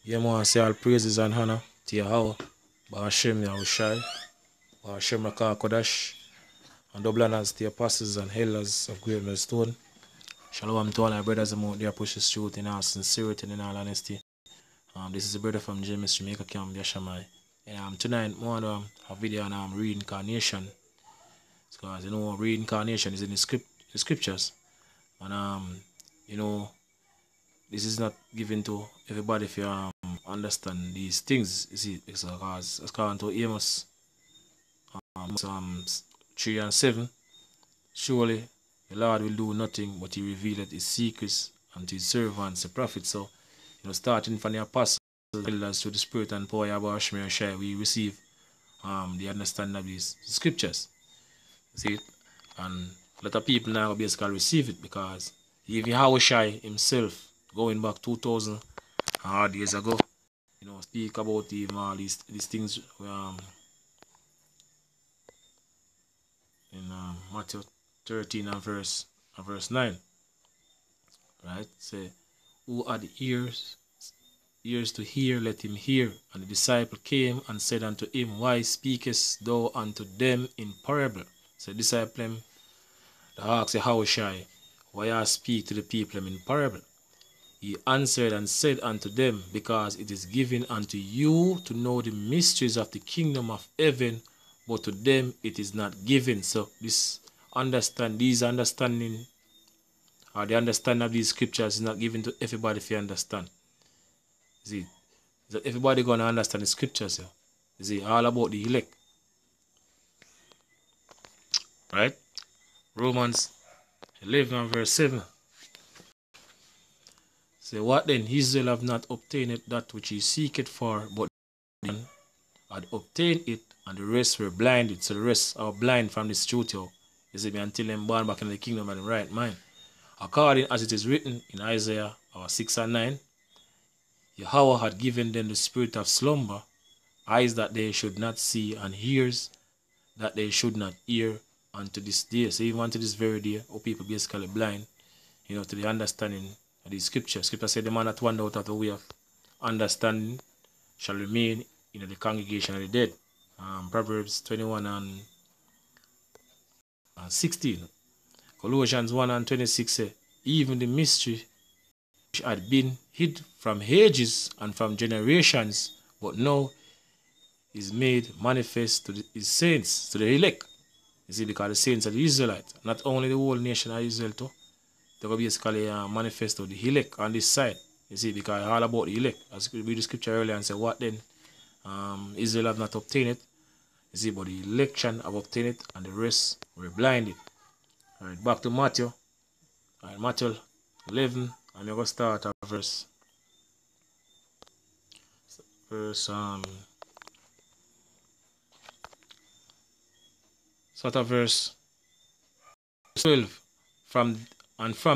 Yeah, man, say all praises and honor to Yahweh, Ba'ashem Yahushai, Ba'ashem Rakah Kodash, and double honors to the apostles and elders of Great Millstone. Shalom to all our brothers and out there pushes truth in all sincerity and in all honesty. This is a brother from James, Jamaica, Camp Yashamai. And tonight, I want to have a video on reincarnation. Because, reincarnation is in the scriptures. And, this is not given to everybody if you understand these things. You see, because according to Amos 3 and 7, surely the Lord will do nothing but he revealeth his secrets unto his servants, the prophets. So, starting from the apostles, elders to the spirit and power of Ashmir Shai, we receive the understanding of these scriptures. See it? And a lot of people now basically receive it because even Yahushai himself, going back 2000 hard years ago, speak about even all these things in Matthew 13 and verse 9. Right? Say, who had ears to hear, let him hear. And the disciple came and said unto him, why speakest thou unto them in parable? So the disciple him, the asked Yahushai, why I speak to the people in parable? He answered and said unto them, because it is given unto you to know the mysteries of the kingdom of heaven, but to them it is not given. So the understanding of these scriptures is not given to everybody if you understand. See, that everybody gonna understand the scriptures here. You see, all about the elect. Right? Romans 11 and verse 7. Say, what then? Israel have not obtained that which he seeketh for, but had obtained it, and the rest were blinded. So the rest are blind from this truth, you see, until them born back in the kingdom of the right mind. According as it is written in Isaiah 6 and 9, Yahweh had given them the spirit of slumber, eyes that they should not see, and ears that they should not hear unto this day. So even unto this very day, all people basically blind, to the understanding of the scripture. Scripture said the man that wander out of the way of understanding shall remain in the congregation of the dead. Proverbs 21 and 16. Colossians 1 and 26 say, even the mystery which had been hid from ages and from generations, but now is made manifest to his saints, to the elect. You see, because the saints are the Israelites, not only the whole nation of Israel too. They will basically manifest to the elect on this side. You see, because all about the elect. As we read the scripture earlier and say, what then? Israel have not obtained it. You see, but the election have obtained it, and the rest were blinded. Alright, back to Matthew. Alright, Matthew 11, and we're going to start at verse 12. From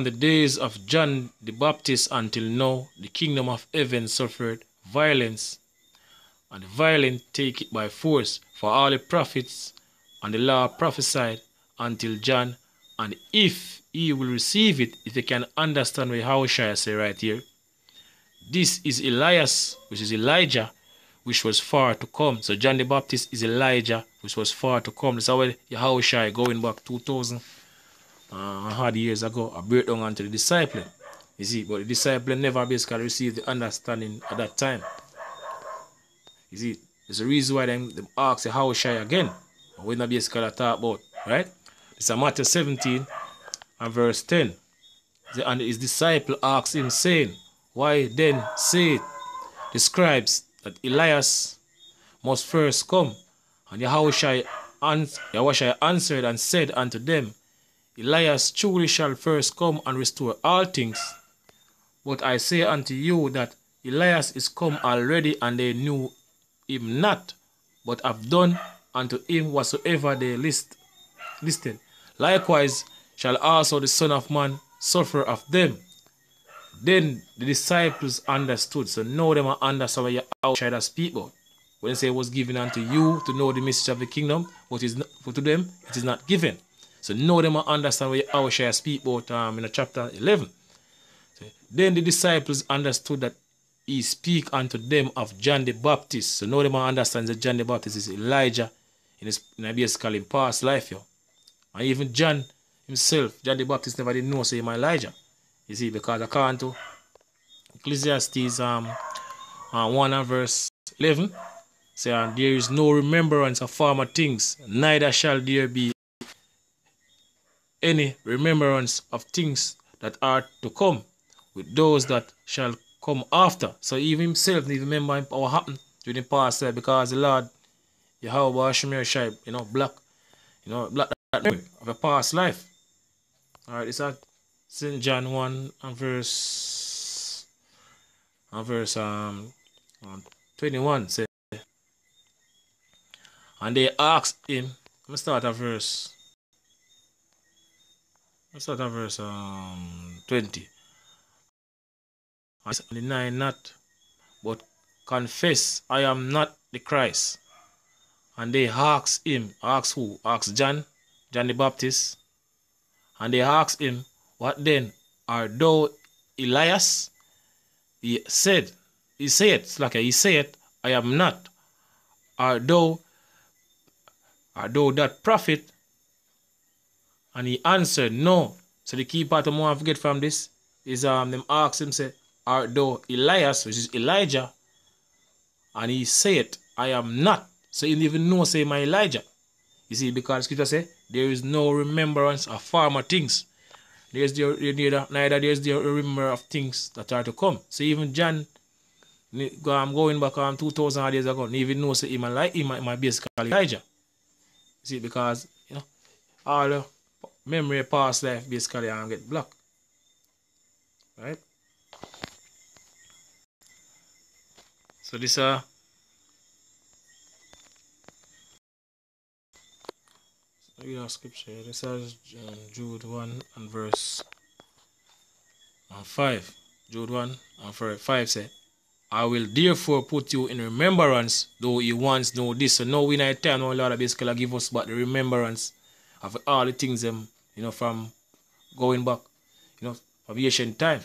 the days of John the Baptist until now, the kingdom of heaven suffered violence, and the violent take it by force. For all the prophets and the law prophesied until John, and if he will receive it, if they can understand what Yahushua say right here, this is Elias, which is Elijah, which was far to come. So John the Baptist is Elijah, which was far to come. That's how Yahushua going back 2000 hard years ago, a breakdown onto the disciple. You see, but the disciple never basically received the understanding at that time. You see, there's a reason why them ask Yahushua again. We're not basically talk about, right? It's Matthew 17 and verse 10. And his disciple asked him, saying, why then say the scribes that Elias must first come? And Yahushua answered and said unto them, Elias truly shall first come and restore all things. But I say unto you that Elias is come already, and they knew him not, but have done unto him whatsoever they listed. Likewise shall also the Son of Man suffer of them. Then the disciples understood. So now them understand what Yahushua speak about. When they say it was given unto you to know the message of the kingdom, but to them it is not given. So now them understand what Yahushua speak about in chapter 11. So then the disciples understood that he speak unto them of John the Baptist. So now them understand that John the Baptist is Elijah in basically in past life, yo. And even John himself, John the Baptist never did know say him Elijah. You see, because according to Ecclesiastes 1 and verse 11, say, and there is no remembrance of former things, neither shall there be any remembrance of things that are to come with those that shall come after. So even himself need to remember what happened during the past life, because the Lord, Yahweh Shemir Shai, block that memory of a past life. Alright, it's at St. John 1 and verse 21 say, and they asked him, let me start at verse 20. And deny not, but confess, I am not the Christ. And they asked him, asked who? Asked John the Baptist. And they asked him, what then? Art thou Elias? He said, I am not. Art thou that prophet? And he answered, no. So the key part I want to get from this is them asked him, say, art thou Elias, which is Elijah? And he said, I am not. So he didn't even know say my Elijah. You see, because Scripture say, there is no remembrance of former things. Neither there is there a remember of things that are to come. So even John, I'm going back 2,000 years ago, he even know say he might basically Elijah. You see, because all the memory of past life basically get blocked. Right? So this read our scripture. This is Jude 1 and verse 5. Jude 1 and verse 5 say, I will therefore put you in remembrance, though you once know this. So now we in a time now Lord basically give us back the remembrance of all the things from going back, from ancient time.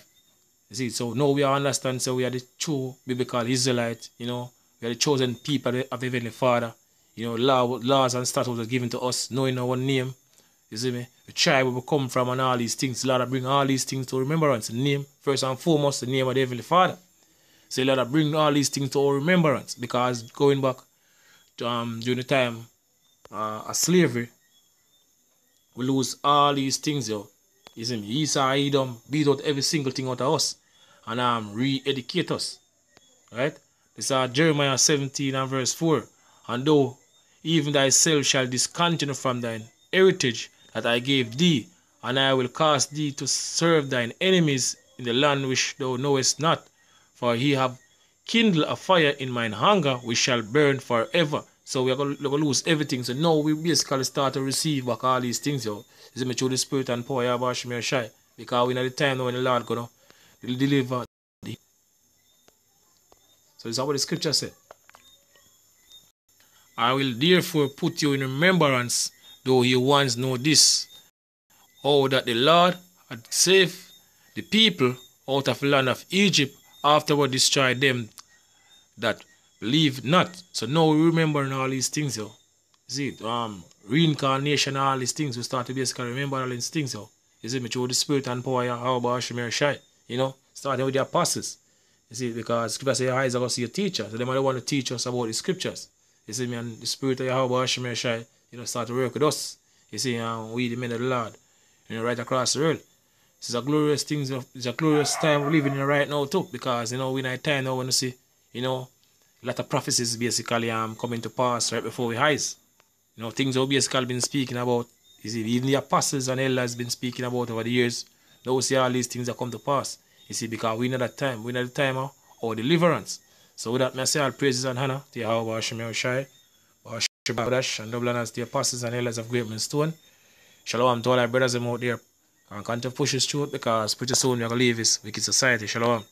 You see, so now we understand, so we are the true biblical Israelite, we are the chosen people of the Heavenly Father. Laws and statutes are given to us, knowing our name. You see me? The tribe where we come from and all these things. Lord, bring all these things to remembrance. The name, first and foremost, the name of the Heavenly Father. So Lord, bring all these things to our remembrance. Because going back to, during the time of slavery, we lose all these things, yo. You see me? Esau, Edom beat out every single thing out of us. And re-educate us. Right? This is Jeremiah 17 and verse 4. And though even thyself shall discontinue from thine heritage that I gave thee, and I will cause thee to serve thine enemies in the land which thou knowest not, for he have kindled a fire in mine hunger, which shall burn forever. So we're going to lose everything. So now we basically start to receive back all these things, yo. Is it through the Spirit and power of Shemir Shai? Because we're at the time now when the Lord gonna deliver. So this is what the scripture said. I will therefore put you in remembrance, though you once know this, how that the Lord had saved the people out of the land of Egypt, afterward destroyed them that believe not. So now we remember all these things, yo. See, reincarnation, all these things, we start to basically remember all these things, yo. You see me, through the Spirit and power, how about Shemir Shai, starting with the apostles. You see, because Scripture says your eyes are going to see your teacher, so they might want to teach us about the Scriptures. You see me, and the Spirit of Yahweh Shemir Shai, start to work with us. You see, we the men of the Lord, right across the world. This is a glorious thing, it's a glorious time we're living in right now too, because, we're in a time now when you see, a lot of prophecies basically coming to pass right before our eyes. Things that we basically been speaking about, you see, even the apostles and elders been speaking about over the years. Now we see all these things that come to pass. You see, because we know that time, we know the time of our deliverance. So with that, I say all praises and honor to Yahweh Shemir Shai, and double honors to the apostles and elders of Great Stone. Shalom to all our brothers out there. And continue to push this through, because pretty soon we're going to leave this wicked society. Shalom.